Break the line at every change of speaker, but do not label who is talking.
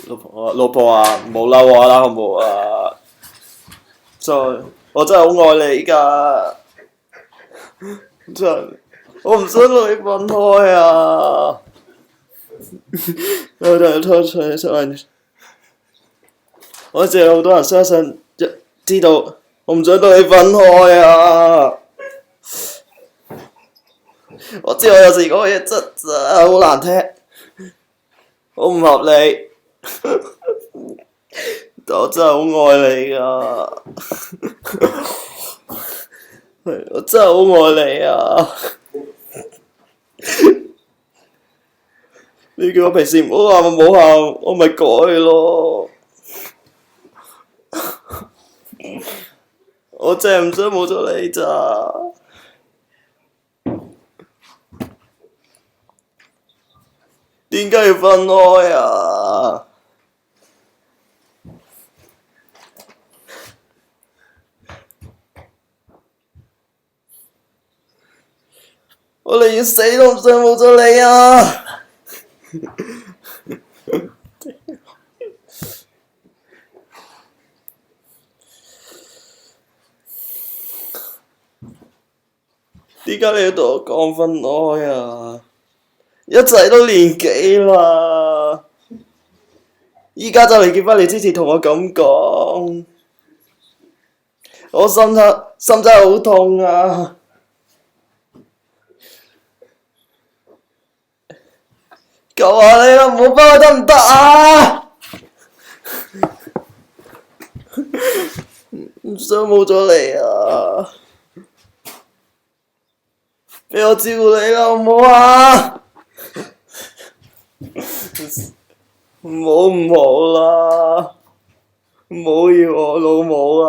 老婆啊，唔好嬲我啦，好唔好啊？我真係好愛你㗎，真係，我唔想同你分開啊！我真係拖出嚟出嚟，我知有好多人相信，知道我唔想同你分開啊！我知我有時講嘢真係好難聽，好唔合理，但我真係好愛你㗎，我真係好愛你啊！你叫我平時唔好喊，唔好喊，我咪改咯。我真係唔想冇咗你咋。點解要分開啊？我寧願死都唔想冇咗你啊！點解你要同我講分開啊？一齊都年幾啦，依家就嚟結婚，你之前同我咁講，我心真係好痛啊！求下你啦，唔好翻去得唔得啊？唔想冇咗你啊！俾我照顧你啦，好唔好啊？唔好啦，唔好要我老母啊！